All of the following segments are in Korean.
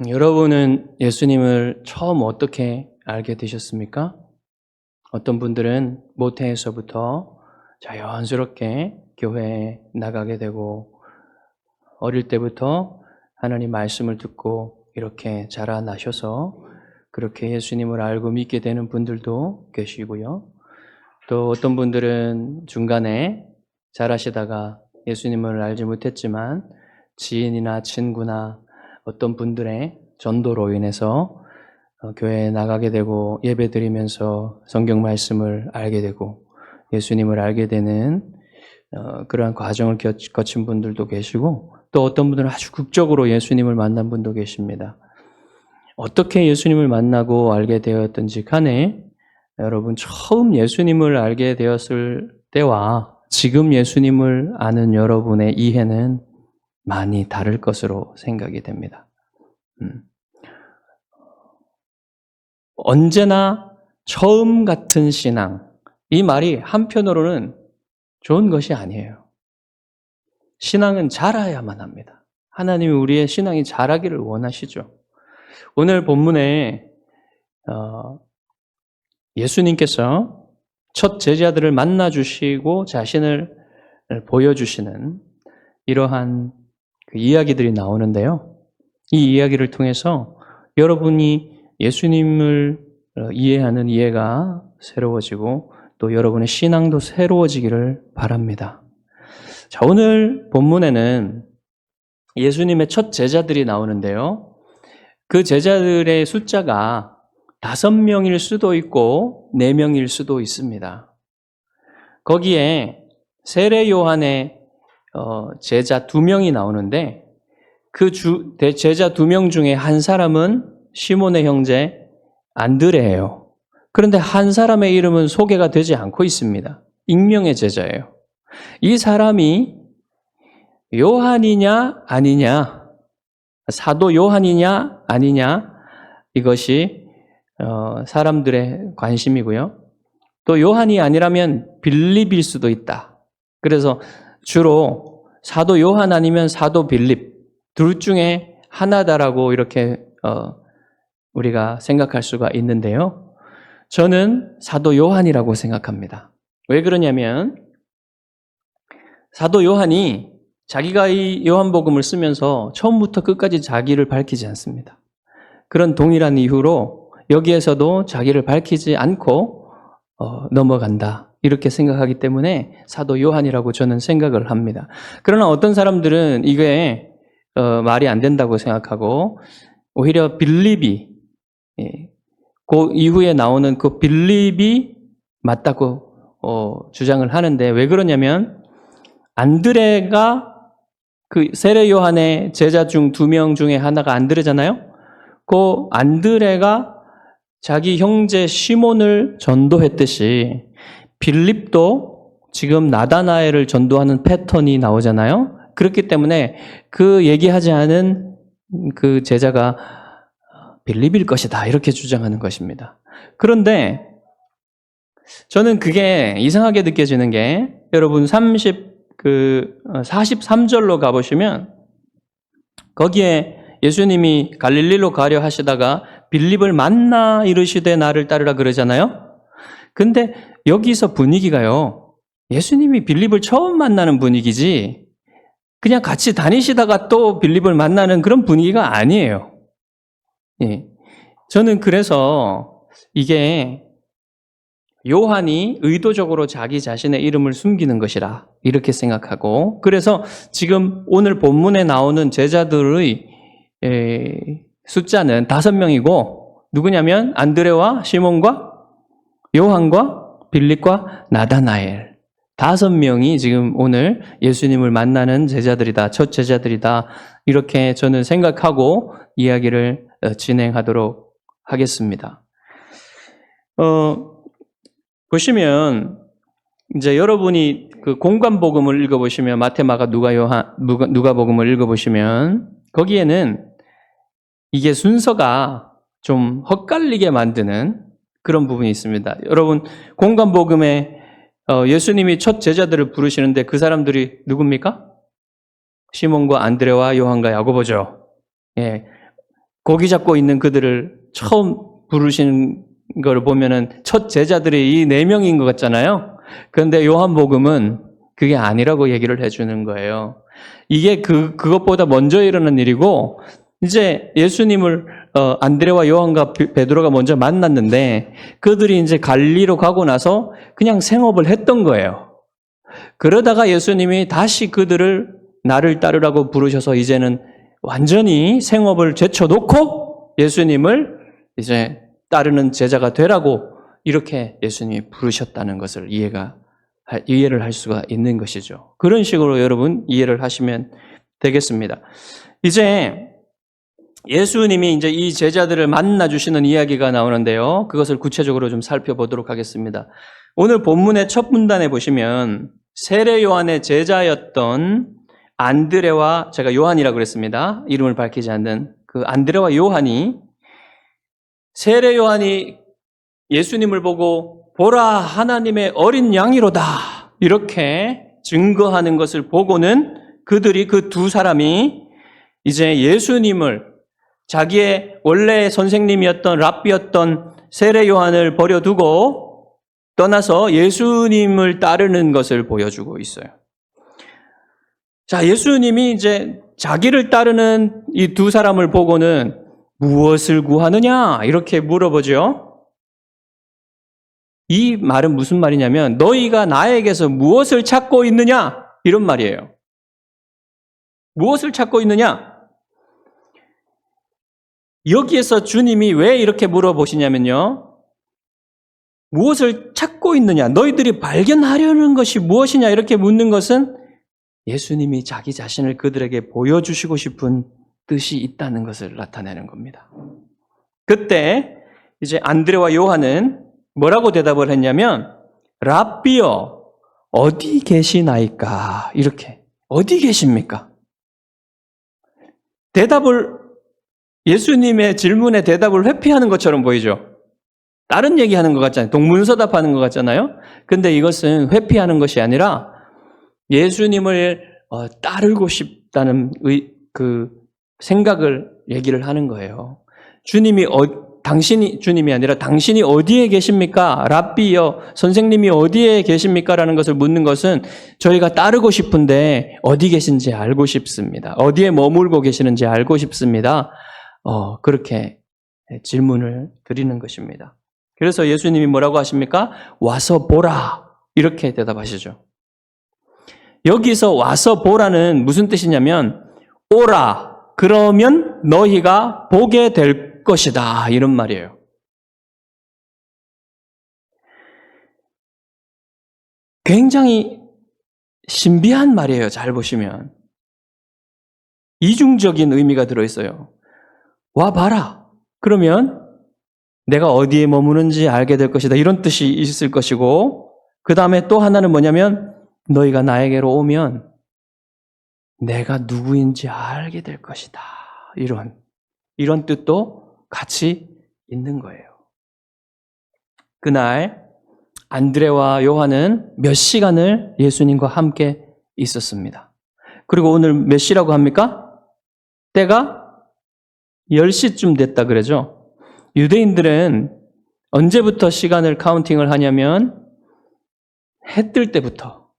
여러분은 예수님을 처음 어떻게 알게 되셨습니까? 어떤 분들은 모태에서부터 자연스럽게 교회에 나가게 되고 어릴 때부터 하나님 말씀을 듣고 이렇게 자라나셔서 그렇게 예수님을 알고 믿게 되는 분들도 계시고요. 또 어떤 분들은 중간에 자라시다가 예수님을 알지 못했지만 지인이나 친구나 어떤 분들의 전도로 인해서 교회에 나가게 되고 예배드리면서 성경 말씀을 알게 되고 예수님을 알게 되는 그러한 과정을 거친 분들도 계시고 또 어떤 분들은 아주 극적으로 예수님을 만난 분도 계십니다. 어떻게 예수님을 만나고 알게 되었든지 간에 여러분 처음 예수님을 알게 되었을 때와 지금 예수님을 아는 여러분의 이해는 많이 다를 것으로 생각이 됩니다. 언제나 처음 같은 신앙, 이 말이 한편으로는 좋은 것이 아니에요. 신앙은 자라야만 합니다. 하나님이 우리의 신앙이 자라기를 원하시죠. 오늘 본문에 예수님께서 첫 제자들을 만나주시고 자신을 보여주시는 이러한 그 이야기들이 나오는데요. 이 이야기를 통해서 여러분이 예수님을 이해하는 이해가 새로워지고 또 여러분의 신앙도 새로워지기를 바랍니다. 자, 오늘 본문에는 예수님의 첫 제자들이 나오는데요. 그 제자들의 숫자가 5명일 수도 있고 4명일 수도 있습니다. 거기에 세례 요한의 제자 2명이 나오는데 그 제자 2명 중에 한 사람은 시몬의 형제 안드레예요. 그런데 한 사람의 이름은 소개가 되지 않고 있습니다. 익명의 제자예요. 이 사람이 요한이냐 아니냐, 사도 요한이냐 아니냐, 이것이 사람들의 관심이고요. 또 요한이 아니라면 빌립일 수도 있다. 그래서 주로 사도 요한 아니면 사도 빌립, 둘 중에 하나다라고 이렇게 우리가 생각할 수가 있는데요. 저는 사도 요한이라고 생각합니다. 왜 그러냐면 사도 요한이 자기가 이 요한복음을 쓰면서 처음부터 끝까지 자기를 밝히지 않습니다. 그런 동일한 이유로 여기에서도 자기를 밝히지 않고 넘어간다. 이렇게 생각하기 때문에 사도 요한이라고 저는 생각을 합니다. 그러나 어떤 사람들은 이게 말이 안 된다고 생각하고 오히려 빌립이 그 이후에 나오는 그 빌립이 맞다고 주장을 하는데 왜 그러냐면 안드레가 그 세례 요한의 제자 중 2명 중에 하나가 안드레잖아요. 그 안드레가 자기 형제 시몬을 전도했듯이 빌립도 지금 나다나엘을 전도하는 패턴이 나오잖아요. 그렇기 때문에 그 얘기하지 않은 그 제자가 빌립일 것이다 이렇게 주장하는 것입니다. 그런데 저는 그게 이상하게 느껴지는 게 여러분 43절로 가보시면 거기에 예수님이 갈릴리로 가려 하시다가 빌립을 만나 이르시되 나를 따르라 그러잖아요. 근데 여기서 분위기가요. 예수님이 빌립을 처음 만나는 분위기지 그냥 같이 다니시다가 또 빌립을 만나는 그런 분위기가 아니에요. 예. 저는 그래서 이게 요한이 의도적으로 자기 자신의 이름을 숨기는 것이라 이렇게 생각하고 그래서 지금 오늘 본문에 나오는 제자들의 숫자는 5명이고 누구냐면 안드레와 시몬과 요한과 빌립과 나다나엘 5명이 지금 오늘 예수님을 만나는 제자들이다. 첫 제자들이다. 이렇게 저는 생각하고 이야기를 진행하도록 하겠습니다. 보시면 이제 여러분이 그 공관복음을 읽어보시면 마태, 마가, 누가복음을 읽어보시면 거기에는 이게 순서가 좀 헛갈리게 만드는 그런 부분이 있습니다. 여러분 공관복음에 예수님이 첫 제자들을 부르시는데 그 사람들이 누굽니까? 시몬과 안드레와 요한과 야고보죠. 예. 고기 잡고 있는 그들을 처음 부르시는 걸 보면은 첫 제자들이 이 4명인 것 같잖아요. 그런데 요한복음은 그게 아니라고 얘기를 해주는 거예요. 이게 그것보다 먼저 일어난 일이고, 이제 예수님을 안드레와 요한과 베드로가 먼저 만났는데 그들이 이제 갈리로 가고 나서 그냥 생업을 했던 거예요. 그러다가 예수님이 다시 그들을 나를 따르라고 부르셔서 이제는 완전히 생업을 제쳐놓고 예수님을 이제 따르는 제자가 되라고 이렇게 예수님이 부르셨다는 것을 이해를 할 수가 있는 것이죠. 그런 식으로 여러분 이해를 하시면 되겠습니다. 이제 예수님이 이제 이 제자들을 만나 주시는 이야기가 나오는데요. 그것을 구체적으로 좀 살펴보도록 하겠습니다. 오늘 본문의 첫 문단에 보시면 세례 요한의 제자였던 안드레와, 제가 요한이라고 그랬습니다. 이름을 밝히지 않는 그 안드레와 요한이, 세례 요한이 예수님을 보고 보라 하나님의 어린 양이로다 이렇게 증거하는 것을 보고는 그들이 그 두 사람이 이제 예수님을, 자기의 원래 선생님이었던 랍비였던 세례 요한을 버려두고 떠나서 예수님을 따르는 것을 보여주고 있어요. 자, 예수님이 이제 자기를 따르는 이 두 사람을 보고는 무엇을 구하느냐 이렇게 물어보죠. 이 말은 무슨 말이냐면 너희가 나에게서 무엇을 찾고 있느냐 이런 말이에요. 무엇을 찾고 있느냐? 여기에서 주님이 왜 이렇게 물어보시냐면요. 무엇을 찾고 있느냐? 너희들이 발견하려는 것이 무엇이냐? 이렇게 묻는 것은 예수님이 자기 자신을 그들에게 보여주시고 싶은 뜻이 있다는 것을 나타내는 겁니다. 그때 이제 안드레와 요한은 뭐라고 대답을 했냐면 랍비여 어디 계시나이까? 이렇게 어디 계십니까? 예수님의 질문에 대답을 회피하는 것처럼 보이죠. 다른 얘기하는 것 같잖아요. 동문서답하는 것 같잖아요. 근데 이것은 회피하는 것이 아니라 예수님을 따르고 싶다는 그 생각을 얘기를 하는 거예요. 주님이 아니라 당신이 어디에 계십니까? 랍비여, 선생님이 어디에 계십니까? 라는 것을 묻는 것은 저희가 따르고 싶은데 어디 계신지 알고 싶습니다. 어디에 머물고 계시는지 알고 싶습니다. 그렇게 질문을 드리는 것입니다. 그래서 예수님이 뭐라고 하십니까? 와서 보라. 이렇게 대답하시죠. 여기서 와서 보라는 무슨 뜻이냐면 오라. 그러면 너희가 보게 될 것이다. 이런 말이에요. 굉장히 신비한 말이에요. 잘 보시면. 이중적인 의미가 들어있어요. 와봐라. 그러면 내가 어디에 머무는지 알게 될 것이다. 이런 뜻이 있을 것이고 그 다음에 또 하나는 뭐냐면 너희가 나에게로 오면 내가 누구인지 알게 될 것이다. 이런 뜻도 같이 있는 거예요. 그날 안드레와 요한은 몇 시간을 예수님과 함께 있었습니다. 그리고 오늘 몇 시라고 합니까? 때가 10시쯤 됐다 그러죠. 유대인들은 언제부터 시간을 카운팅을 하냐면 해 뜰 때부터.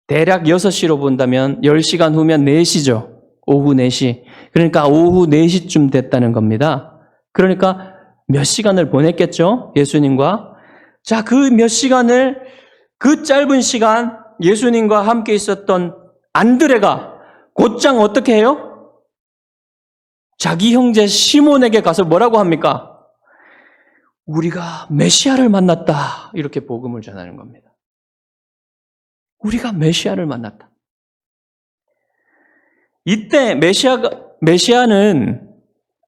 대략 6시로 본다면 10시간 후면 4시죠. 오후 4시. 그러니까 오후 4시쯤 됐다는 겁니다. 그러니까 몇 시간을 보냈겠죠? 예수님과. 자, 그 몇 시간을, 그 짧은 시간 예수님과 함께 있었던 안드레가 곧장 어떻게 해요? 자기 형제 시몬에게 가서 뭐라고 합니까? 우리가 메시아를 만났다. 이렇게 복음을 전하는 겁니다. 우리가 메시아를 만났다. 이때 메시아는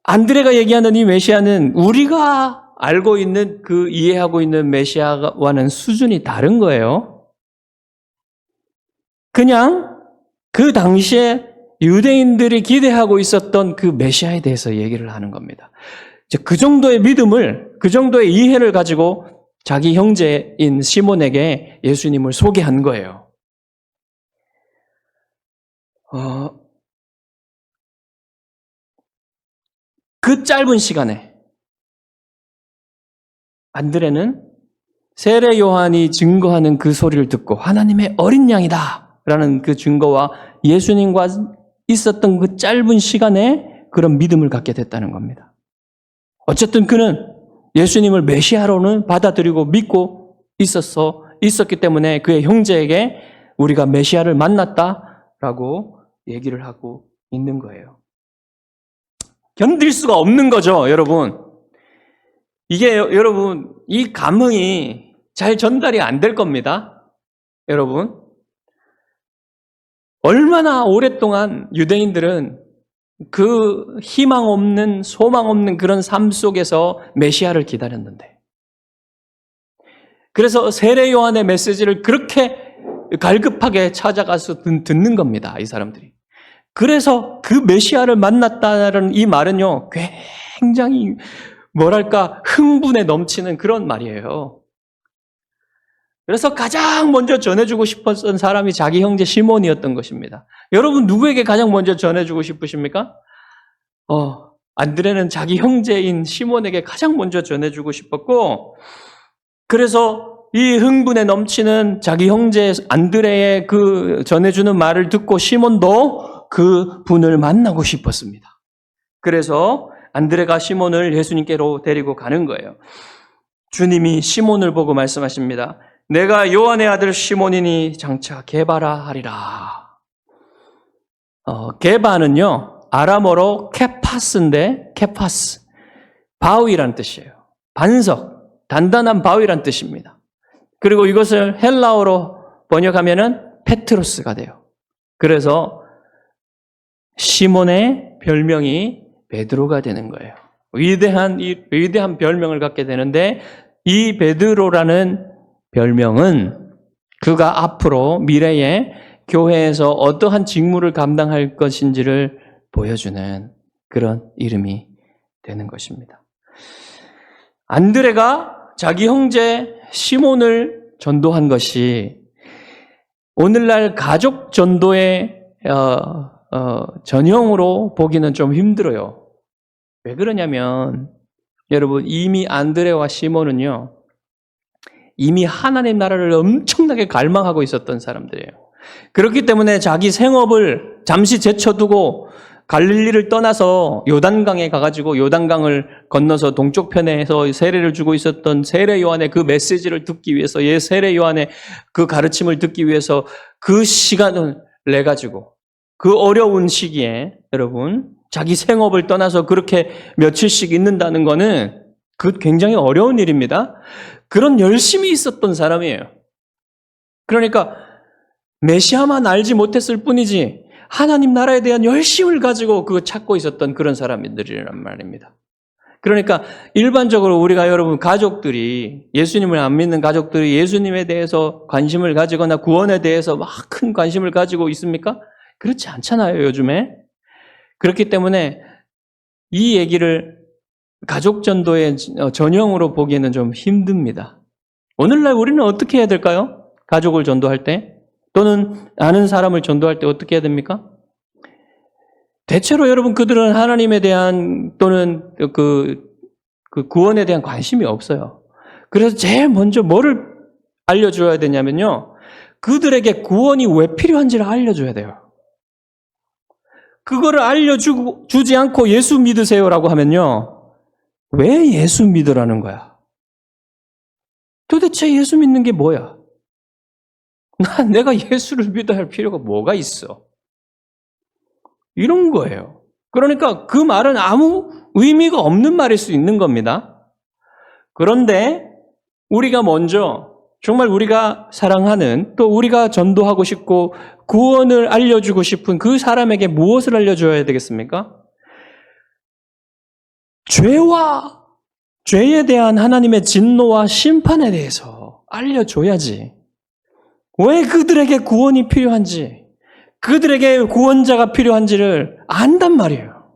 안드레가 얘기하는 이 메시아는 우리가 알고 있는 이해하고 있는 메시아와는 수준이 다른 거예요. 그냥 그 당시에 유대인들이 기대하고 있었던 그 메시아에 대해서 얘기를 하는 겁니다. 그 정도의 믿음을, 그 정도의 이해를 가지고 자기 형제인 시몬에게 예수님을 소개한 거예요. 그 짧은 시간에 안드레는 세례 요한이 증거하는 그 소리를 듣고 하나님의 어린 양이다 라는 그 증거와 예수님과 있었던 그 짧은 시간에 그런 믿음을 갖게 됐다는 겁니다. 어쨌든 그는 예수님을 메시아로는 받아들이고 믿고 있었기 때문에 그의 형제에게 우리가 메시아를 만났다라고 얘기를 하고 있는 거예요. 견딜 수가 없는 거죠, 여러분. 이게 여러분 이 감흥이 잘 전달이 안 될 겁니다. 여러분. 얼마나 오랫동안 유대인들은 그 희망 없는, 소망 없는 그런 삶 속에서 메시아를 기다렸는데. 그래서 세례 요한의 메시지를 그렇게 갈급하게 찾아가서 듣는 겁니다, 이 사람들이. 그래서 그 메시아를 만났다는 이 말은요, 굉장히 뭐랄까 흥분에 넘치는 그런 말이에요. 그래서 가장 먼저 전해주고 싶었던 사람이 자기 형제 시몬이었던 것입니다. 여러분 누구에게 가장 먼저 전해주고 싶으십니까? 안드레는 자기 형제인 시몬에게 가장 먼저 전해주고 싶었고, 그래서 이 흥분에 넘치는 자기 형제 안드레의 그 전해주는 말을 듣고 시몬도 그 분을 만나고 싶었습니다. 그래서 안드레가 시몬을 예수님께로 데리고 가는 거예요. 주님이 시몬을 보고 말씀하십니다. 내가 요한의 아들 시몬이니 장차 게바라 하리라. 게바는요, 아람어로 케파스인데, 케파스, 바위란 뜻이에요. 반석, 단단한 바위란 뜻입니다. 그리고 이것을 헬라어로 번역하면은 페트로스가 돼요. 그래서 시몬의 별명이 베드로가 되는 거예요. 위대한 별명을 갖게 되는데, 이 베드로라는 별명은 그가 앞으로 미래에 교회에서 어떠한 직무를 감당할 것인지를 보여주는 그런 이름이 되는 것입니다. 안드레가 자기 형제 시몬을 전도한 것이 오늘날 가족 전도의 전형으로 보기는 좀 힘들어요. 왜 그러냐면 여러분 이미 안드레와 시몬은요, 이미 하나님 나라를 엄청나게 갈망하고 있었던 사람들이에요. 그렇기 때문에 자기 생업을 잠시 제쳐두고 갈릴리를 떠나서 요단강에 가가지고 요단강을 건너서 동쪽 편에서 세례를 주고 있었던 세례 요한의 그 메시지를 듣기 위해서, 세례 요한의 그 가르침을 듣기 위해서 그 시간을 내가지고 그 어려운 시기에 여러분 자기 생업을 떠나서 그렇게 며칠씩 있는다는 거는 그 굉장히 어려운 일입니다. 그런 열심이 있었던 사람이에요. 그러니까 메시아만 알지 못했을 뿐이지 하나님 나라에 대한 열심을 가지고 그거 찾고 있었던 그런 사람들이란 말입니다. 그러니까 일반적으로 우리가 여러분 가족들이, 예수님을 안 믿는 가족들이 예수님에 대해서 관심을 가지거나 구원에 대해서 막 큰 관심을 가지고 있습니까? 그렇지 않잖아요, 요즘에. 그렇기 때문에 이 얘기를 가족 전도의 전형으로 보기에는 좀 힘듭니다. 오늘날 우리는 어떻게 해야 될까요? 가족을 전도할 때? 또는 아는 사람을 전도할 때 어떻게 해야 됩니까? 대체로 여러분 그들은 하나님에 대한 또는 그 구원에 대한 관심이 없어요. 그래서 제일 먼저 뭐를 알려줘야 되냐면요, 그들에게 구원이 왜 필요한지를 알려줘야 돼요. 그거를 알려주지 않고 예수 믿으세요라고 하면요, 왜 예수 믿으라는 거야? 도대체 예수 믿는 게 뭐야? 내가 예수를 믿어야 할 필요가 뭐가 있어? 이런 거예요. 그러니까 그 말은 아무 의미가 없는 말일 수 있는 겁니다. 그런데 우리가 먼저 정말 우리가 사랑하는, 또 우리가 전도하고 싶고 구원을 알려주고 싶은 그 사람에게 무엇을 알려줘야 되겠습니까? 죄에 대한 하나님의 진노와 심판에 대해서 알려줘야지. 왜 그들에게 구원이 필요한지, 그들에게 구원자가 필요한지를 안단 말이에요.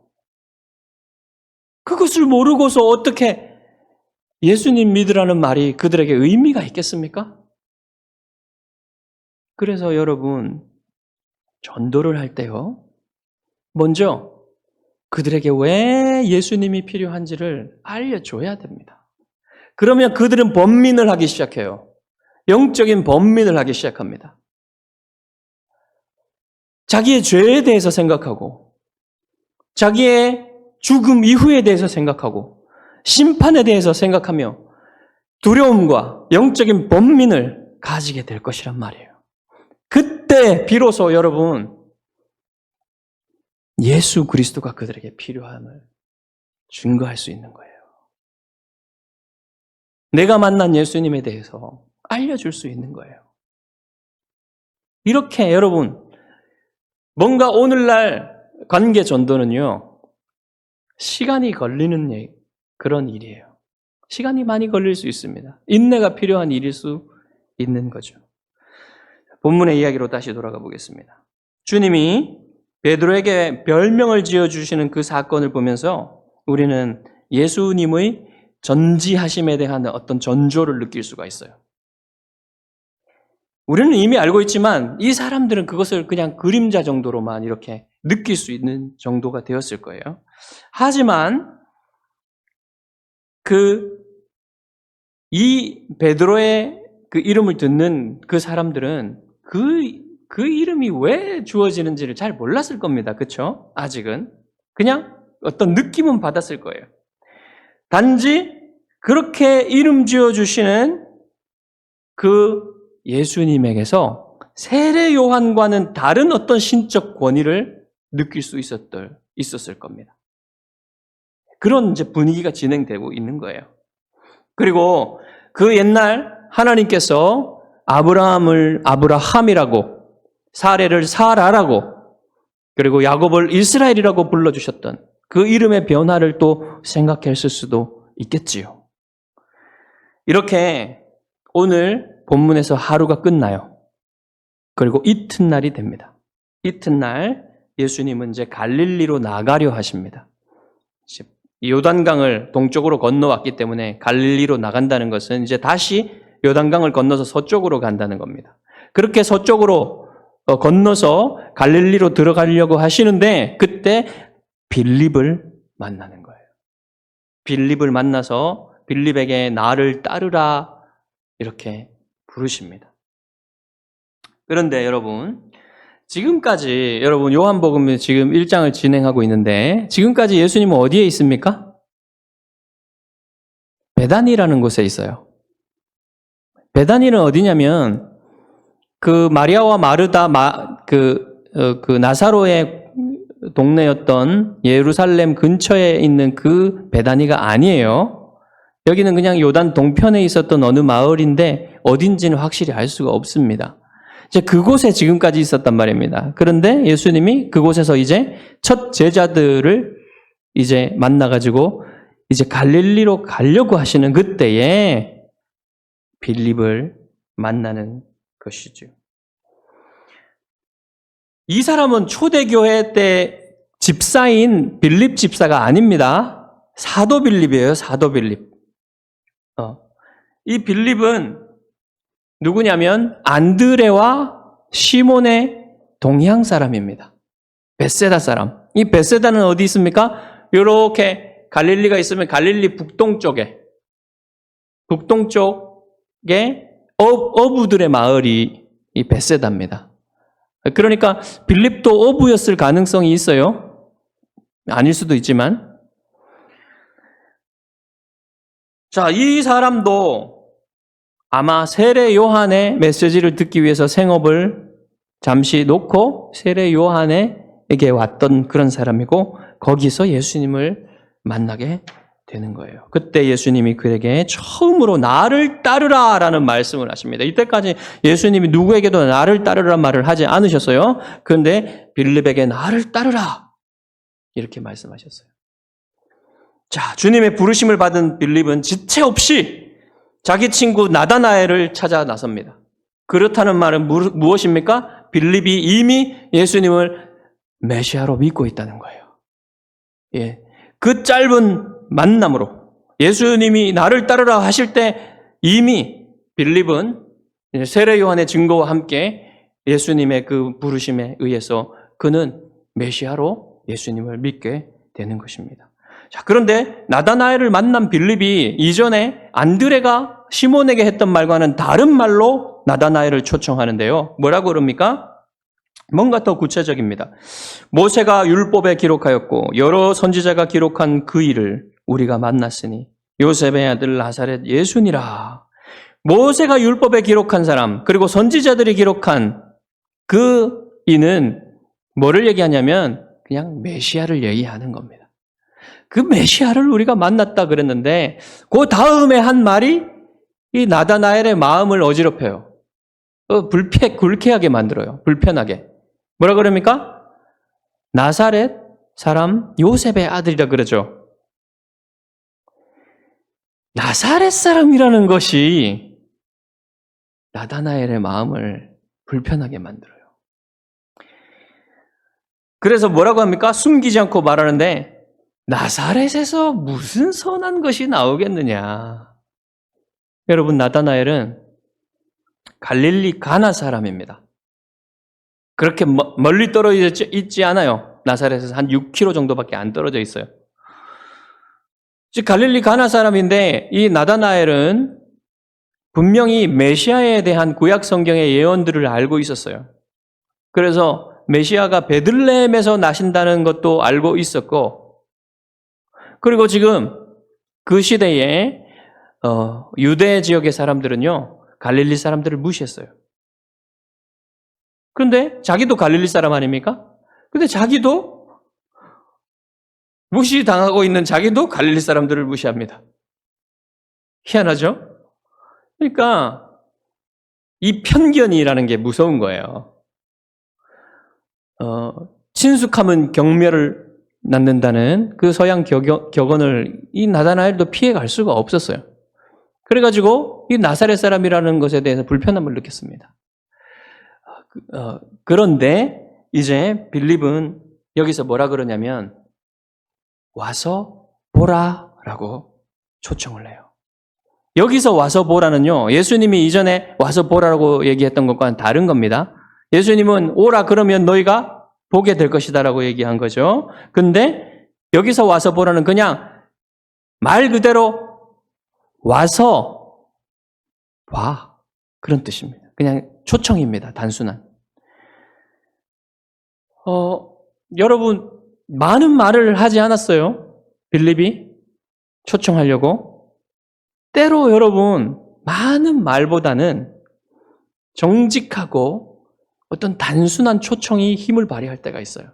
그것을 모르고서 어떻게 예수님 믿으라는 말이 그들에게 의미가 있겠습니까? 그래서 여러분, 전도를 할 때요, 먼저 그들에게 왜 예수님이 필요한지를 알려줘야 됩니다. 그러면 그들은 번민을 하기 시작해요. 영적인 번민을 하기 시작합니다. 자기의 죄에 대해서 생각하고 자기의 죽음 이후에 대해서 생각하고 심판에 대해서 생각하며 두려움과 영적인 번민을 가지게 될 것이란 말이에요. 그때 비로소 여러분 예수 그리스도가 그들에게 필요함을 증거할 수 있는 거예요. 내가 만난 예수님에 대해서 알려줄 수 있는 거예요. 이렇게 여러분 뭔가 오늘날 관계 전도는요 시간이 걸리는 그런 일이에요. 시간이 많이 걸릴 수 있습니다. 인내가 필요한 일일 수 있는 거죠. 본문의 이야기로 다시 돌아가 보겠습니다. 주님이 베드로에게 별명을 지어주시는 그 사건을 보면서 우리는 예수님의 전지하심에 대한 어떤 전조를 느낄 수가 있어요. 우리는 이미 알고 있지만 이 사람들은 그것을 그냥 그림자 정도로만 이렇게 느낄 수 있는 정도가 되었을 거예요. 하지만 이 베드로의 그 이름을 듣는 그 사람들은 그 이름이 왜 주어지는지를 잘 몰랐을 겁니다. 그렇죠? 아직은. 그냥 어떤 느낌은 받았을 거예요. 단지 그렇게 이름 지어주시는 그 예수님에게서 세례 요한과는 다른 어떤 신적 권위를 느낄 수 있었을 겁니다. 그런 이제 분위기가 진행되고 있는 거예요. 그리고 그 옛날 하나님께서 아브라함을 아브라함이라고 사레를 사라라고 그리고 야곱을 이스라엘이라고 불러주셨던 그 이름의 변화를 또 생각했을 수도 있겠지요. 이렇게 오늘 본문에서 하루가 끝나요. 그리고 이튿날이 됩니다. 이튿날 예수님은 이제 갈릴리로 나가려 하십니다. 요단강을 동쪽으로 건너왔기 때문에 갈릴리로 나간다는 것은 이제 다시 요단강을 건너서 서쪽으로 간다는 겁니다. 그렇게 서쪽으로 건너서 갈릴리로 들어가려고 하시는데 그때 빌립을 만나는 거예요. 빌립을 만나서 빌립에게 나를 따르라 이렇게 부르십니다. 그런데 지금까지 여러분 요한복음 지금 1장을 진행하고 있는데 지금까지 예수님은 어디에 있습니까? 베다니라는 곳에 있어요. 베다니는 어디냐면 그 마리아와 마르다 그 나사로의 동네였던 예루살렘 근처에 있는 그 베다니가 아니에요. 여기는 그냥 요단 동편에 있었던 어느 마을인데 어딘지는 확실히 알 수가 없습니다. 이제 그곳에 지금까지 있었단 말입니다. 그런데 예수님이 그곳에서 이제 첫 제자들을 이제 만나가지고 이제 갈릴리로 가려고 하시는 그때에 빌립을 만나는 것이죠. 이 사람은 초대교회 때 집사인 빌립 집사가 아닙니다. 사도 빌립이에요. 사도 빌립. 이 빌립은 누구냐면 안드레와 시몬의 동양 사람입니다. 벳세다 사람. 이 벳세다는 어디 있습니까? 이렇게 갈릴리가 있으면 갈릴리 북동쪽에 어부들의 마을이 이 벳세다입니다. 그러니까 빌립도 어부였을 가능성이 있어요. 아닐 수도 있지만. 자, 이 사람도 아마 세례 요한의 메시지를 듣기 위해서 생업을 잠시 놓고 세례 요한에게 왔던 그런 사람이고 거기서 예수님을 만나게 되는 거예요. 그때 예수님이 그에게 처음으로 나를 따르라 라는 말씀을 하십니다. 이때까지 예수님이 누구에게도 나를 따르라는 말을 하지 않으셨어요. 그런데 빌립에게 나를 따르라 이렇게 말씀하셨어요. 자, 주님의 부르심을 받은 빌립은 지체 없이 자기 친구 나다나엘을 찾아 나섭니다. 그렇다는 말은 무엇입니까? 빌립이 이미 예수님을 메시아로 믿고 있다는 거예요. 예, 그 짧은 만남으로 예수님이 나를 따르라 하실 때 이미 빌립은 세례 요한의 증거와 함께 예수님의 그 부르심에 의해서 그는 메시아로 예수님을 믿게 되는 것입니다. 자, 그런데 나다나엘을 만난 빌립이 이전에 안드레가 시몬에게 했던 말과는 다른 말로 나다나엘을 초청하는데요. 뭐라고 그럽니까? 뭔가 더 구체적입니다. 모세가 율법에 기록하였고 여러 선지자가 기록한 그 일을 우리가 만났으니 요셉의 아들 나사렛 예수니라. 모세가 율법에 기록한 사람, 그리고 선지자들이 기록한 그 이는 뭐를 얘기하냐면 그냥 메시아를 얘기하는 겁니다. 그 메시아를 우리가 만났다 그랬는데 그 다음에 한 말이 이 나다나엘의 마음을 어지럽혀요. 불쾌하게 만들어요. 불편하게. 뭐라 그럽니까? 나사렛 사람 요셉의 아들이라 그러죠. 나사렛 사람이라는 것이 나다나엘의 마음을 불편하게 만들어요. 그래서 뭐라고 합니까? 숨기지 않고 말하는데 나사렛에서 무슨 선한 것이 나오겠느냐. 여러분, 나다나엘은 갈릴리 가나 사람입니다. 그렇게 멀리 떨어져 있지 않아요. 나사렛에서 한 6km 정도밖에 안 떨어져 있어요. 즉 갈릴리 가나 사람인데 이 나다나엘은 분명히 메시아에 대한 구약 성경의 예언들을 알고 있었어요. 그래서 메시아가 베들레헴에서 나신다는 것도 알고 있었고, 그리고 지금 그 시대에 유대 지역의 사람들은요 갈릴리 사람들을 무시했어요. 그런데 자기도 갈릴리 사람 아닙니까? 근데 자기도 무시당하고 있는 자기도 갈릴리 사람들을 무시합니다. 희한하죠? 그러니까 이 편견이라는 게 무서운 거예요. 친숙함은 경멸을 낳는다는 그 서양 격언을 이 나다나엘도 피해갈 수가 없었어요. 그래가지고 이 나사렛 사람이라는 것에 대해서 불편함을 느꼈습니다. 그런데 이제 빌립은 여기서 뭐라 그러냐면 와서 보라라고 초청을 해요. 여기서 와서 보라는요, 예수님이 이전에 와서 보라라고 얘기했던 것과는 다른 겁니다. 예수님은 오라 그러면 너희가 보게 될 것이다라고 얘기한 거죠. 근데 여기서 와서 보라는 그냥 말 그대로 와서 봐, 그런 뜻입니다. 그냥 초청입니다. 단순한. 여러분 많은 말을 하지 않았어요. 빌립이 초청하려고. 때로 여러분 많은 말보다는 정직하고 어떤 단순한 초청이 힘을 발휘할 때가 있어요.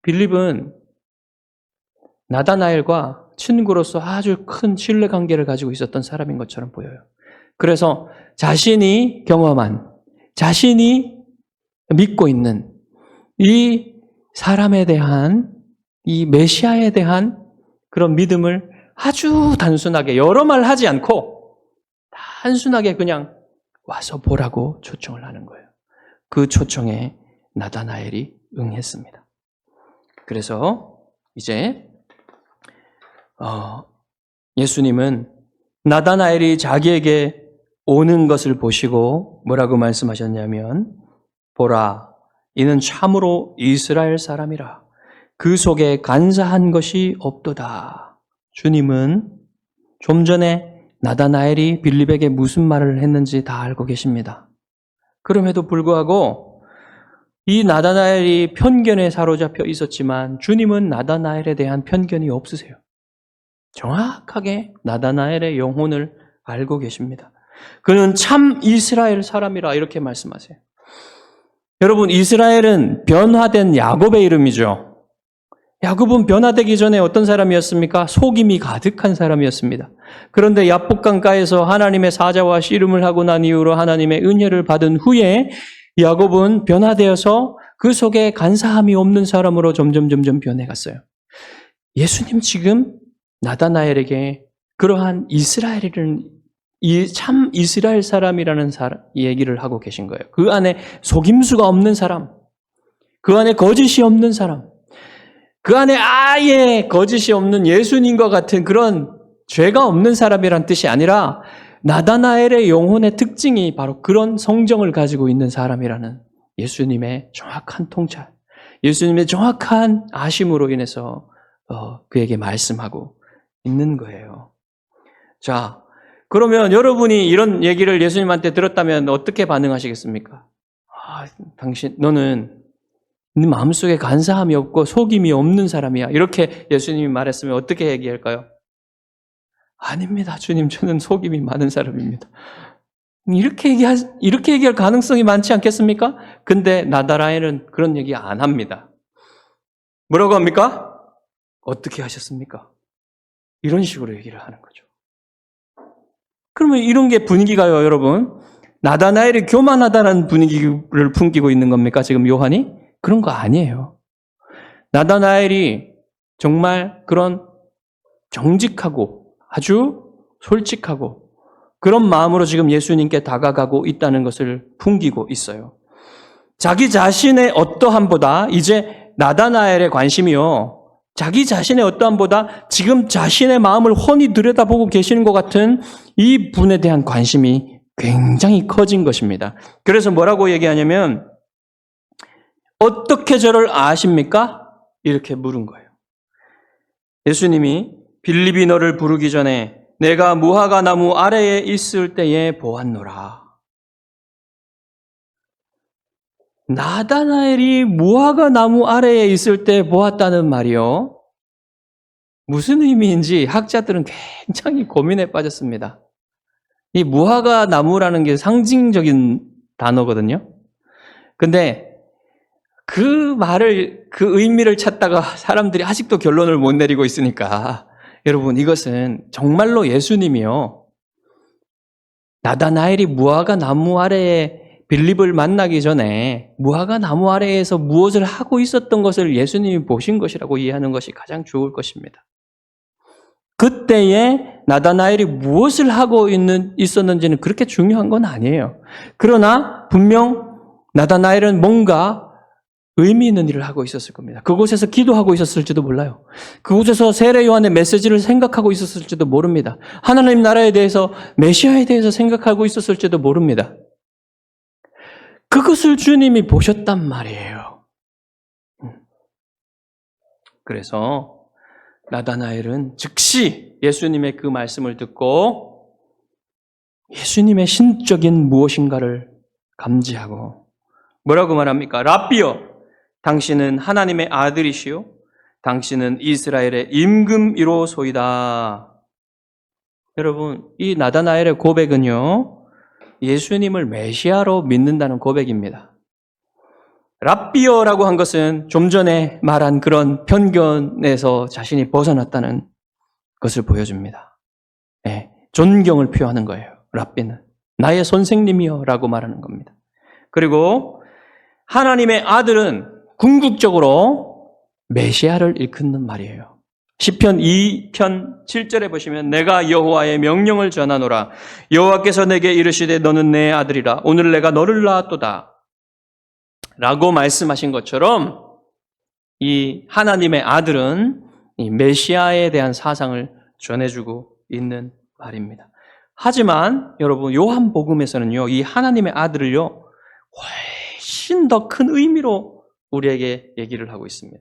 빌립은 나다나엘과 친구로서 아주 큰 신뢰관계를 가지고 있었던 사람인 것처럼 보여요. 그래서 자신이 경험한, 자신이 믿고 있는 이 사람에 대한, 이 메시아에 대한 그런 믿음을 아주 단순하게 여러 말 하지 않고 단순하게 그냥 와서 보라고 초청을 하는 거예요. 그 초청에 나다나엘이 응했습니다. 그래서 이제 예수님은 나다나엘이 자기에게 오는 것을 보시고 뭐라고 말씀하셨냐면 보라, 이는 참으로 이스라엘 사람이라. 그 속에 간사한 것이 없도다. 주님은 좀 전에 나다나엘이 빌립에게 무슨 말을 했는지 다 알고 계십니다. 그럼에도 불구하고 이 나다나엘이 편견에 사로잡혀 있었지만 주님은 나다나엘에 대한 편견이 없으세요. 정확하게 나다나엘의 영혼을 알고 계십니다. 그는 참 이스라엘 사람이라 이렇게 말씀하세요. 여러분, 이스라엘은 변화된 야곱의 이름이죠. 야곱은 변화되기 전에 어떤 사람이었습니까? 속임이 가득한 사람이었습니다. 그런데 야복강가에서 하나님의 사자와 씨름을 하고 난 이후로 하나님의 은혜를 받은 후에 야곱은 변화되어서 그 속에 간사함이 없는 사람으로 점점 변해갔어요. 예수님 지금 나다나엘에게 그러한 이스라엘이라는 참 이스라엘 사람이라는 얘기를 하고 계신 거예요. 그 안에 속임수가 없는 사람, 그 안에 거짓이 없는 사람, 그 안에 아예 거짓이 없는 예수님과 같은 그런 죄가 없는 사람이란 뜻이 아니라 나다나엘의 영혼의 특징이 바로 그런 성정을 가지고 있는 사람이라는 예수님의 정확한 통찰. 예수님의 정확한 아심으로 인해서 그에게 말씀하고 있는 거예요. 자, 그러면 여러분이 이런 얘기를 예수님한테 들었다면 어떻게 반응하시겠습니까? 너는 네 마음속에 간사함이 없고 속임이 없는 사람이야. 이렇게 예수님이 말했으면 어떻게 얘기할까요? 아닙니다, 주님. 저는 속임이 많은 사람입니다. 이렇게 얘기할 가능성이 많지 않겠습니까? 근데 나다나엘은 그런 얘기 안 합니다. 뭐라고 합니까? 어떻게 하셨습니까? 이런 식으로 얘기를 하는 거죠. 그러면 이런 게 분위기가요, 여러분. 나다나엘이 교만하다는 분위기를 풍기고 있는 겁니까, 지금 요한이? 그런 거 아니에요. 나다나엘이 정말 그런 정직하고 아주 솔직하고 그런 마음으로 지금 예수님께 다가가고 있다는 것을 풍기고 있어요. 자기 자신의 어떠함보다 이제 나다나엘의 관심이요. 자기 자신의 어떠함보다 지금 자신의 마음을 훤히 들여다보고 계시는 것 같은 이 분에 대한 관심이 굉장히 커진 것입니다. 그래서 뭐라고 얘기하냐면 어떻게 저를 아십니까? 이렇게 물은 거예요. 예수님이 빌립이 너를 부르기 전에 내가 무화과 나무 아래에 있을 때에 보았노라. 나다나엘이 무화과 나무 아래에 있을 때 보았다는 말이요. 무슨 의미인지 학자들은 굉장히 고민에 빠졌습니다. 이 무화과 나무라는 게 상징적인 단어거든요. 근데 그 의미를 찾다가 사람들이 아직도 결론을 못 내리고 있으니까 여러분, 이것은 정말로 예수님이요. 나다나엘이 무화과 나무 아래에 빌립을 만나기 전에 무화과 나무 아래에서 무엇을 하고 있었던 것을 예수님이 보신 것이라고 이해하는 것이 가장 좋을 것입니다. 그때에 나다나엘이 무엇을 하고 있었는지는 그렇게 중요한 건 아니에요. 그러나 분명 나다나엘은 뭔가 의미 있는 일을 하고 있었을 겁니다. 그곳에서 기도하고 있었을지도 몰라요. 그곳에서 세례 요한의 메시지를 생각하고 있었을지도 모릅니다. 하나님 나라에 대해서, 메시아에 대해서 생각하고 있었을지도 모릅니다. 그것을 주님이 보셨단 말이에요. 그래서 나다나엘은 즉시 예수님의 그 말씀을 듣고 예수님의 신적인 무엇인가를 감지하고 뭐라고 말합니까? 랍비여, 당신은 하나님의 아들이시요 당신은 이스라엘의 임금이로소이다. 여러분, 이 나다나엘의 고백은요, 예수님을 메시아로 믿는다는 고백입니다. 랍비어라고 한 것은 좀 전에 말한 그런 편견에서 자신이 벗어났다는 것을 보여줍니다. 네, 존경을 표하는 거예요. 랍비는 나의 선생님이여 라고 말하는 겁니다. 그리고 하나님의 아들은 궁극적으로 메시아를 일컫는 말이에요. 시편 2편 7절에 보시면 내가 여호와의 명령을 전하노라. 여호와께서 내게 이르시되 너는 내 아들이라. 오늘 내가 너를 낳았도다. 라고 말씀하신 것처럼 이 하나님의 아들은 이 메시아에 대한 사상을 전해주고 있는 말입니다. 하지만 여러분, 요한복음에서는요, 이 하나님의 아들을요, 훨씬 더 큰 의미로 우리에게 얘기를 하고 있습니다.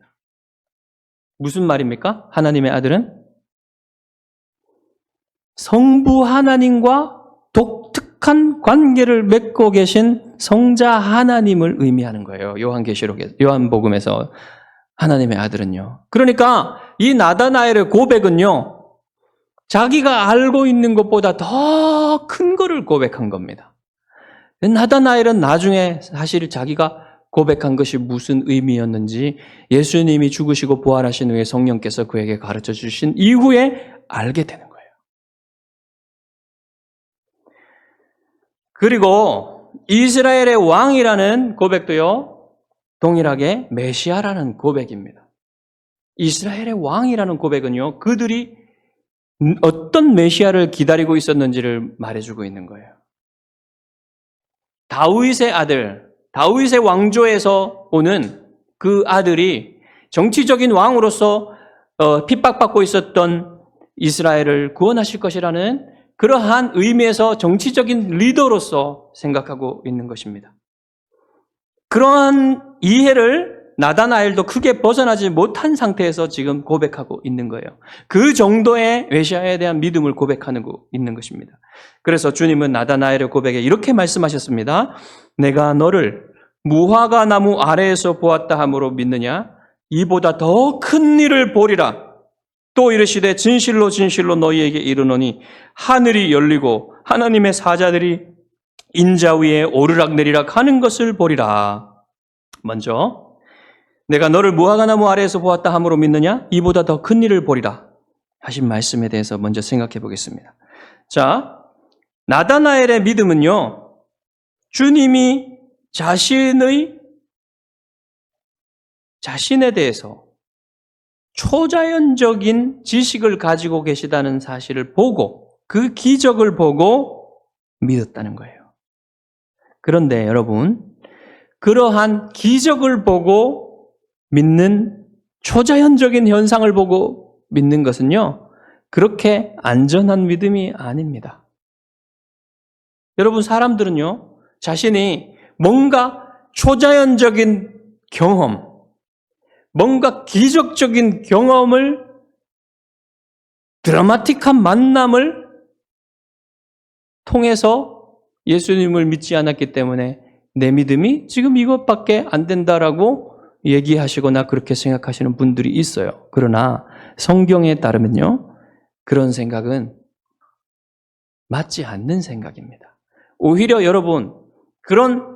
무슨 말입니까? 하나님의 아들은 성부 하나님과 독특한 관계를 맺고 계신 성자 하나님을 의미하는 거예요. 요한복음에서 하나님의 아들은요. 그러니까 이 나다나엘의 고백은요, 자기가 알고 있는 것보다 더 큰 거를 고백한 겁니다. 나다나엘은 나중에 사실 자기가 고백한 것이 무슨 의미였는지 예수님이 죽으시고 부활하신 후에 성령께서 그에게 가르쳐 주신 이후에 알게 되는 거예요. 그리고 이스라엘의 왕이라는 고백도요, 동일하게 메시아라는 고백입니다. 이스라엘의 왕이라는 고백은요, 그들이 어떤 메시아를 기다리고 있었는지를 말해주고 있는 거예요. 다윗의 아들, 다윗의 왕조에서 오는 그 아들이 정치적인 왕으로서 핍박받고 있었던 이스라엘을 구원하실 것이라는 그러한 의미에서 정치적인 리더로서 생각하고 있는 것입니다. 그러한 이해를 나다나엘도 크게 벗어나지 못한 상태에서 지금 고백하고 있는 거예요. 그 정도의 메시아에 대한 믿음을 고백하는 있는 것입니다. 그래서 주님은 나다나엘의 고백에 이렇게 말씀하셨습니다. 내가 너를 무화과 나무 아래에서 보았다 함으로 믿느냐? 이보다 더 큰 일을 보리라. 또 이르시되 진실로 진실로 너희에게 이르노니 하늘이 열리고 하나님의 사자들이 인자 위에 오르락내리락 하는 것을 보리라. 먼저 내가 너를 무화과나무 아래에서 보았다 함으로 믿느냐? 이보다 더 큰 일을 보리라 하신 말씀에 대해서 먼저 생각해 보겠습니다. 자, 나다나엘의 믿음은요, 주님이 자신에 대해서 초자연적인 지식을 가지고 계시다는 사실을 보고 그 기적을 보고 믿었다는 거예요. 그런데 여러분, 그러한 기적을 보고 믿는 초자연적인 현상을 보고 믿는 것은요, 그렇게 안전한 믿음이 아닙니다. 여러분, 사람들은요, 자신이 뭔가 초자연적인 경험, 뭔가 기적적인 경험을, 드라마틱한 만남을 통해서 예수님을 믿지 않았기 때문에 내 믿음이 지금 이것밖에 안 된다라고 얘기하시거나 그렇게 생각하시는 분들이 있어요. 그러나 성경에 따르면요, 그런 생각은 맞지 않는 생각입니다. 오히려 여러분, 그런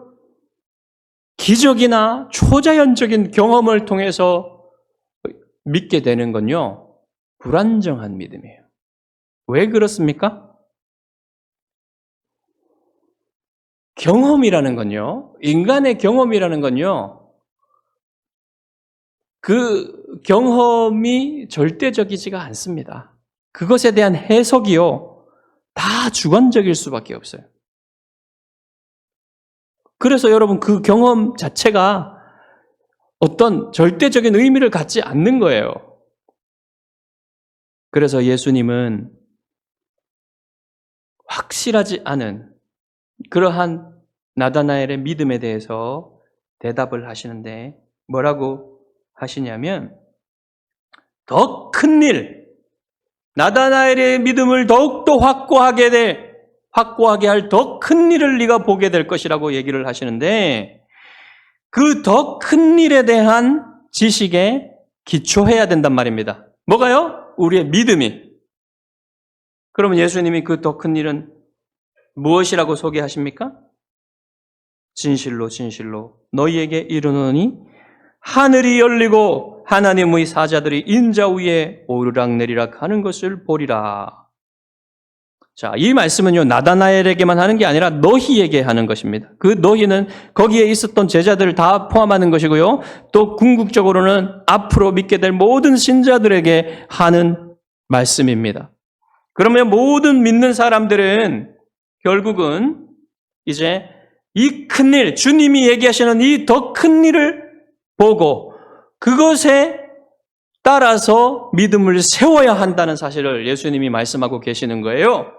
기적이나 초자연적인 경험을 통해서 믿게 되는 건요, 불안정한 믿음이에요. 왜 그렇습니까? 경험이라는 건요, 인간의 경험이라는 건요, 그 경험이 절대적이지가 않습니다. 그것에 대한 해석이요, 다 주관적일 수밖에 없어요. 그래서 여러분, 그 경험 자체가 어떤 절대적인 의미를 갖지 않는 거예요. 그래서 예수님은 확실하지 않은 그러한 나다나엘의 믿음에 대해서 대답을 하시는데 뭐라고 하시냐면, 더 큰 일, 나다나엘의 믿음을 더욱더 확고하게 할 더 큰 일을 네가 보게 될 것이라고 얘기를 하시는데, 그 더 큰 일에 대한 지식에 기초해야 된단 말입니다. 뭐가요? 우리의 믿음이. 그러면 예수님이 그 더 큰 일은 무엇이라고 소개하십니까? 진실로 진실로 너희에게 이르노니 하늘이 열리고 하나님의 사자들이 인자 위에 오르락내리락 하는 것을 보리라. 자, 이 말씀은요, 나다나엘에게만 하는 게 아니라 너희에게 하는 것입니다. 그 너희는 거기에 있었던 제자들을 다 포함하는 것이고요, 또 궁극적으로는 앞으로 믿게 될 모든 신자들에게 하는 말씀입니다. 그러면 모든 믿는 사람들은 결국은 이제 이 큰 일, 주님이 얘기하시는 이 더 큰 일을 보고 그것에 따라서 믿음을 세워야 한다는 사실을 예수님이 말씀하고 계시는 거예요.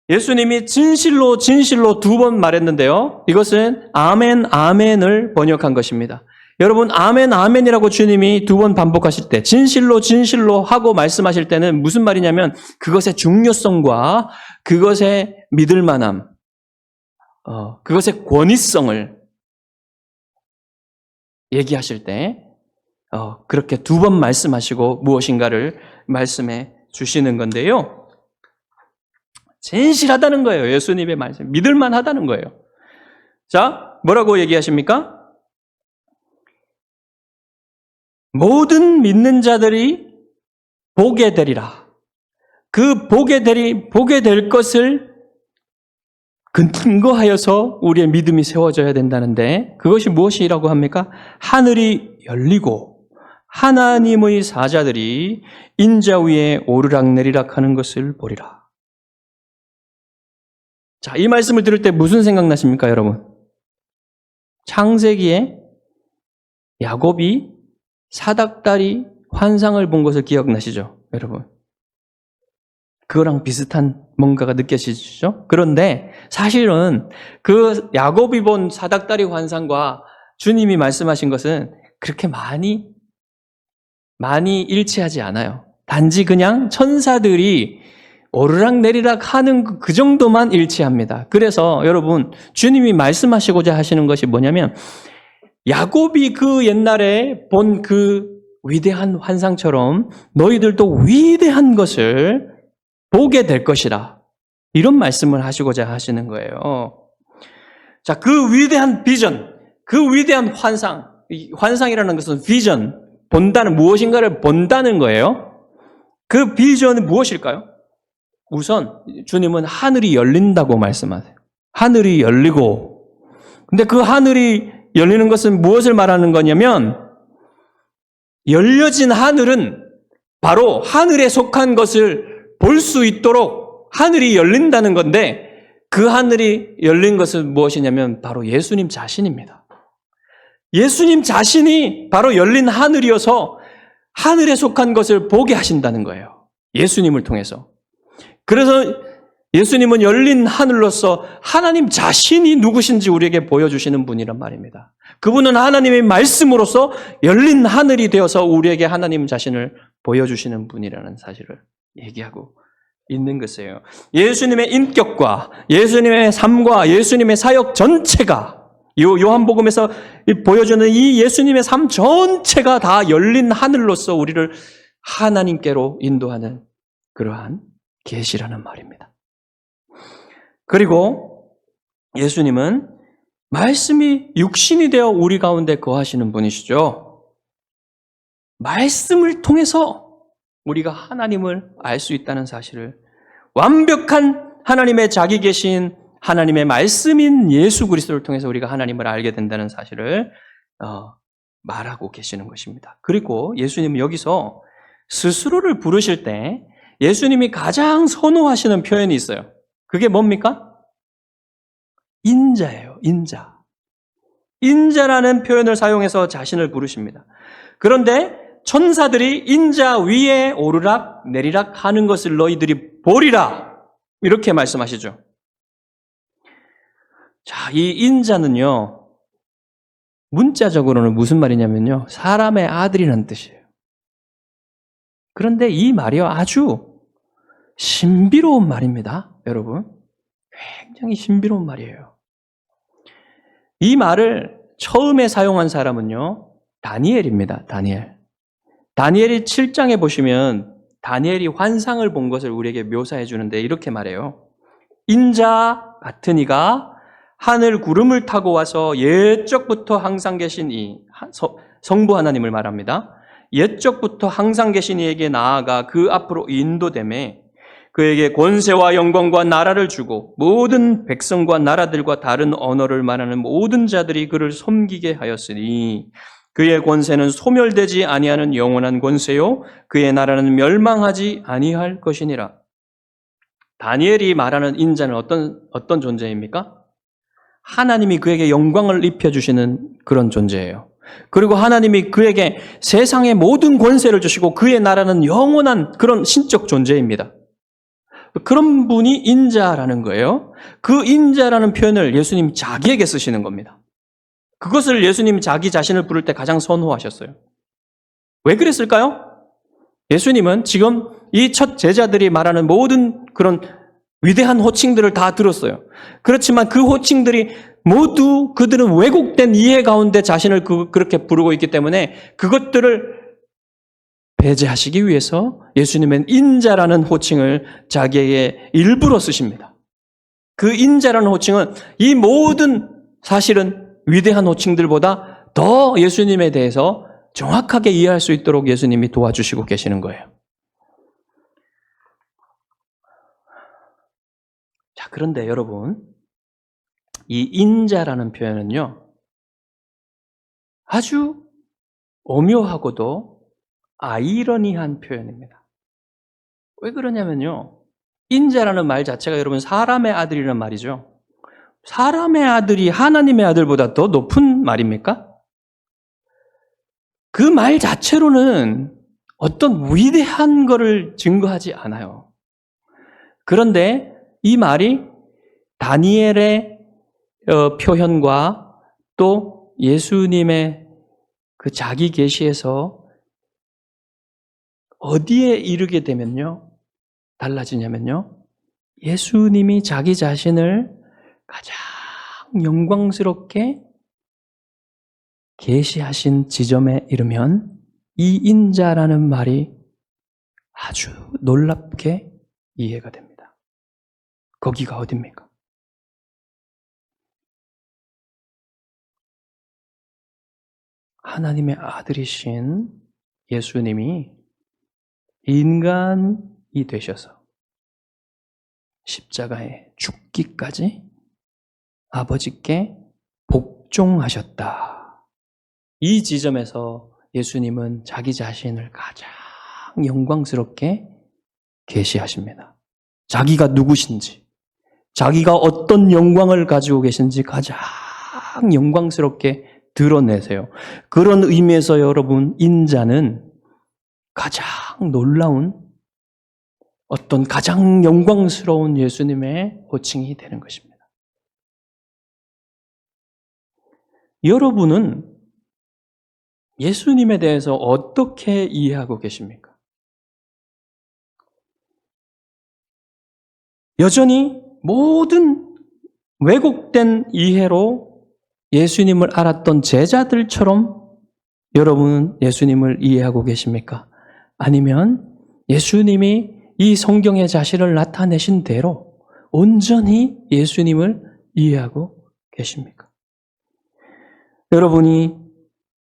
예수님이 진실로 진실로 2번 말했는데요, 이것은 아멘 아멘을 번역한 것입니다. 여러분, 아멘 아멘이라고 주님이 2번 반복하실 때, 진실로 진실로 하고 말씀하실 때는 무슨 말이냐면 그것의 중요성과 그것의 믿을 만함, 그것의 권위성을 얘기하실 때 그렇게 2번 말씀하시고 무엇인가를 말씀해 주시는 건데요, 진실하다는 거예요. 예수님의 말씀, 믿을 만하다는 거예요. 자, 뭐라고 얘기하십니까? 모든 믿는 자들이 보게 되리라. 그 보게 될 것을 근거하여서 우리의 믿음이 세워져야 된다는데, 그것이 무엇이라고 합니까? 하늘이 열리고 하나님의 사자들이 인자 위에 오르락내리락 하는 것을 보리라. 자, 이 말씀을 들을 때 무슨 생각 나십니까, 여러분? 창세기에 야곱이 사닥다리 환상을 본 것을 기억나시죠, 여러분? 그거랑 비슷한 뭔가가 느껴지시죠? 그런데 사실은 그 야곱이 본 사닥다리 환상과 주님이 말씀하신 것은 그렇게 많이 일치하지 않아요. 단지 그냥 천사들이 오르락내리락 하는 그 정도만 일치합니다. 그래서 여러분, 주님이 말씀하시고자 하시는 것이 뭐냐면, 야곱이 그 옛날에 본 그 위대한 환상처럼 너희들도 위대한 것을 보게 될 것이라. 이런 말씀을 하시고자 하시는 거예요. 자, 그 위대한 비전, 그 위대한 환상, 환상이라는 것은 비전, 본다는, 무엇인가를 본다는 거예요. 그 비전은 무엇일까요? 우선 주님은 하늘이 열린다고 말씀하세요. 하늘이 열리고, 근데 그 하늘이 열리는 것은 무엇을 말하는 거냐면, 열려진 하늘은 바로 하늘에 속한 것을 볼 수 있도록 하늘이 열린다는 건데, 그 하늘이 열린 것은 무엇이냐면 바로 예수님 자신입니다. 예수님 자신이 바로 열린 하늘이어서 하늘에 속한 것을 보게 하신다는 거예요. 예수님을 통해서. 그래서 예수님은 열린 하늘로서 하나님 자신이 누구신지 우리에게 보여주시는 분이란 말입니다. 그분은 하나님의 말씀으로서 열린 하늘이 되어서 우리에게 하나님 자신을 보여주시는 분이라는 사실을 얘기하고 있는 것이에요. 예수님의 인격과 예수님의 삶과 예수님의 사역 전체가 요한복음에서 보여주는 이 예수님의 삶 전체가 다 열린 하늘로서 우리를 하나님께로 인도하는 그러한 계시라는 말입니다. 그리고 예수님은 말씀이 육신이 되어 우리 가운데 거하시는 분이시죠. 말씀을 통해서 우리가 하나님을 알 수 있다는 사실을, 완벽한 하나님의 자기 계신 하나님의 말씀인 예수 그리스도를 통해서 우리가 하나님을 알게 된다는 사실을 말하고 계시는 것입니다. 그리고 예수님은 여기서 스스로를 부르실 때 예수님이 가장 선호하시는 표현이 있어요. 그게 뭡니까? 인자예요. 인자. 인자라는 표현을 사용해서 자신을 부르십니다. 그런데 천사들이 인자 위에 오르락 내리락 하는 것을 너희들이 보리라, 이렇게 말씀하시죠. 자, 이 인자는요, 문자적으로는 무슨 말이냐면요, 사람의 아들이라는 뜻이에요. 그런데 이 말이 아주 신비로운 말입니다, 여러분. 굉장히 신비로운 말이에요. 이 말을 처음에 사용한 사람은요, 다니엘입니다. 다니엘이 7장에 보시면 다니엘이 환상을 본 것을 우리에게 묘사해 주는데 이렇게 말해요. 인자 같은 이가 하늘 구름을 타고 와서 옛적부터 항상 계신 이 성부 하나님을 말합니다. 옛적부터 항상 계신 이에게 나아가 그 앞으로 인도되매 그에게 권세와 영광과 나라를 주고 모든 백성과 나라들과 다른 언어를 말하는 모든 자들이 그를 섬기게 하였으니 그의 권세는 소멸되지 아니하는 영원한 권세요 그의 나라는 멸망하지 아니할 것이니라. 다니엘이 말하는 인자는 어떤 존재입니까? 하나님이 그에게 영광을 입혀주시는 그런 존재예요. 그리고 하나님이 그에게 세상의 모든 권세를 주시고 그의 나라는 영원한 그런 신적 존재입니다. 그런 분이 인자라는 거예요. 그 인자라는 표현을 예수님이 자기에게 쓰시는 겁니다. 그것을 예수님이 자기 자신을 부를 때 가장 선호하셨어요. 왜 그랬을까요? 예수님은 지금 이 첫 제자들이 말하는 모든 그런 위대한 호칭들을 다 들었어요. 그렇지만 그 호칭들이 모두 그들은 왜곡된 이해 가운데 자신을 그렇게 부르고 있기 때문에 그것들을 배제하시기 위해서 예수님은 인자라는 호칭을 자기에게 일부러 쓰십니다. 그 인자라는 호칭은 이 모든 사실은 위대한 호칭들보다 더 예수님에 대해서 정확하게 이해할 수 있도록 예수님이 도와주시고 계시는 거예요. 자, 그런데 여러분, 이 인자라는 표현은요, 아주 오묘하고도 아이러니한 표현입니다. 왜 그러냐면요, 인자라는 말 자체가 여러분 사람의 아들이라는 말이죠. 사람의 아들이 하나님의 아들보다 더 높은 말입니까? 그 말 자체로는 어떤 위대한 것을 증거하지 않아요. 그런데 이 말이 다니엘의 표현과 또 예수님의 그 자기 계시에서 어디에 이르게 되면요? 달라지냐면요. 예수님이 자기 자신을 가장 영광스럽게 계시하신 지점에 이르면 이 인자라는 말이 아주 놀랍게 이해가 됩니다. 거기가 어딥니까? 하나님의 아들이신 예수님이 인간이 되셔서 십자가에 죽기까지 아버지께 복종하셨다. 이 지점에서 예수님은 자기 자신을 가장 영광스럽게 계시하십니다. 자기가 누구신지, 자기가 어떤 영광을 가지고 계신지 가장 영광스럽게 드러내세요. 그런 의미에서 여러분, 인자는 가장 놀라운 어떤 가장 영광스러운 예수님의 호칭이 되는 것입니다. 여러분은 예수님에 대해서 어떻게 이해하고 계십니까? 여전히 모든 왜곡된 이해로 예수님을 알았던 제자들처럼 여러분은 예수님을 이해하고 계십니까? 아니면 예수님이 이 성경의 자신을 나타내신 대로 온전히 예수님을 이해하고 계십니까? 여러분이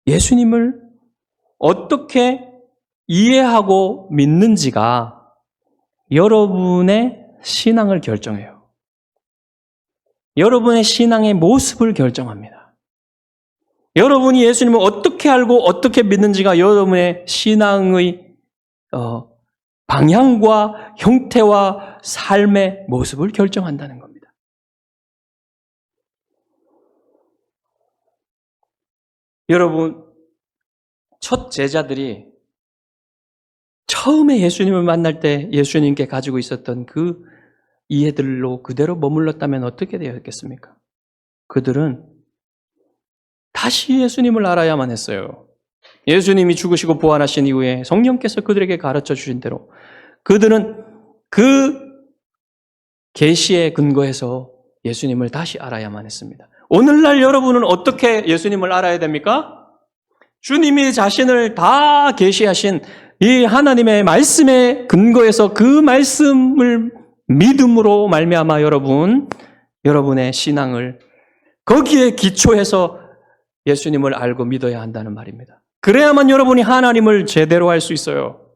예수님을 어떻게 이해하고 믿는지가 여러분의 신앙을 결정해요. 여러분의 신앙의 모습을 결정합니다. 여러분이 예수님을 어떻게 알고 어떻게 믿는지가 여러분의 신앙의 방향과 형태와 삶의 모습을 결정한다는 겁니다. 여러분, 첫 제자들이 처음에 예수님을 만날 때 예수님께 가지고 있었던 그 이해들로 그대로 머물렀다면 어떻게 되었겠습니까? 그들은 다시 예수님을 알아야만 했어요. 예수님이 죽으시고 부활하신 이후에 성령께서 그들에게 가르쳐 주신 대로 그들은 그 계시에 근거해서 예수님을 다시 알아야만 했습니다. 오늘날 여러분은 어떻게 예수님을 알아야 됩니까? 주님이 자신을 다 계시하신 이 하나님의 말씀에 근거해서 그 말씀을 믿음으로 말미암아 여러분의 신앙을 거기에 기초해서 예수님을 알고 믿어야 한다는 말입니다. 그래야만 여러분이 하나님을 제대로 알 수 있어요.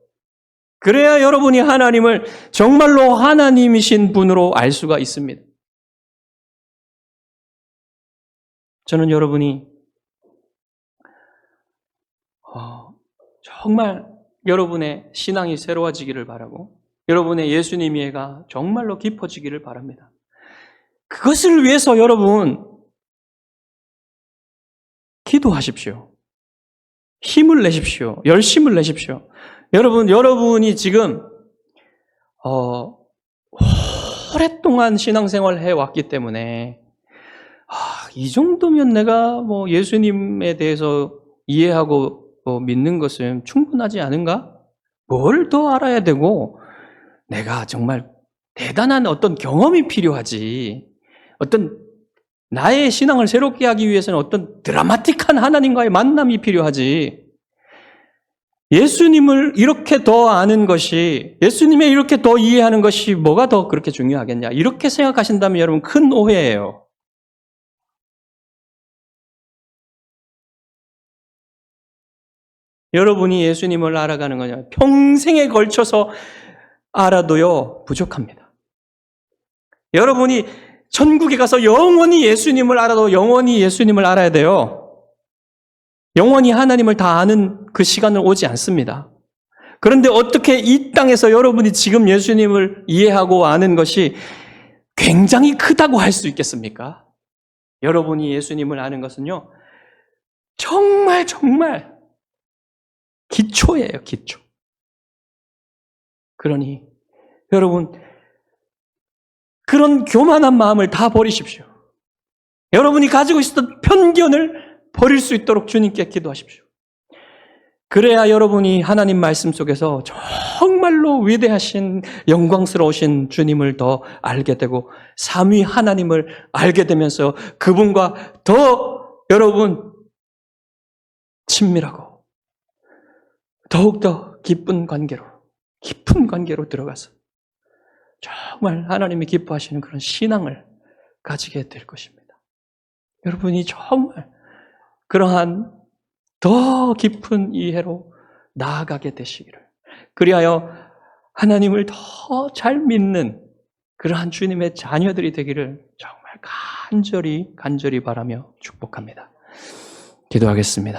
그래야 여러분이 하나님을 정말로 하나님이신 분으로 알 수가 있습니다. 저는 여러분이 정말 여러분의 신앙이 새로워지기를 바라고 여러분의 예수님 이해가 정말로 깊어지기를 바랍니다. 그것을 위해서 여러분 기도하십시오. 힘을 내십시오. 열심을 내십시오. 여러분이 지금 오랫동안 신앙생활을 해왔기 때문에 이 정도면 내가 예수님에 대해서 이해하고 믿는 것은 충분하지 않은가? 뭘 더 알아야 되고 내가 정말 대단한 어떤 경험이 필요하지. 어떤 나의 신앙을 새롭게 하기 위해서는 어떤 드라마틱한 하나님과의 만남이 필요하지. 예수님을 이렇게 더 아는 것이, 예수님을 이렇게 더 이해하는 것이 뭐가 더 그렇게 중요하겠냐. 이렇게 생각하신다면 여러분 큰 오해예요. 여러분이 예수님을 알아가는 거냐. 평생에 걸쳐서 알아도요, 부족합니다. 여러분이 천국에 가서 영원히 예수님을 알아도 영원히 예수님을 알아야 돼요. 영원히 하나님을 다 아는 그 시간은 오지 않습니다. 그런데 어떻게 이 땅에서 여러분이 지금 예수님을 이해하고 아는 것이 굉장히 크다고 할 수 있겠습니까? 여러분이 예수님을 아는 것은요, 정말 기초예요, 기초. 그러니 여러분 그런 교만한 마음을 다 버리십시오. 여러분이 가지고 있었던 편견을 버릴 수 있도록 주님께 기도하십시오. 그래야 여러분이 하나님 말씀 속에서 정말로 위대하신 영광스러우신 주님을 더 알게 되고 삼위 하나님을 알게 되면서 그분과 더 여러분 친밀하고 더욱더 깊은 관계로 들어가서 정말 하나님이 기뻐하시는 그런 신앙을 가지게 될 것입니다. 여러분이 정말 그러한 더 깊은 이해로 나아가게 되시기를, 그리하여 하나님을 더 잘 믿는 그러한 주님의 자녀들이 되기를 정말 간절히 바라며 축복합니다. 기도하겠습니다.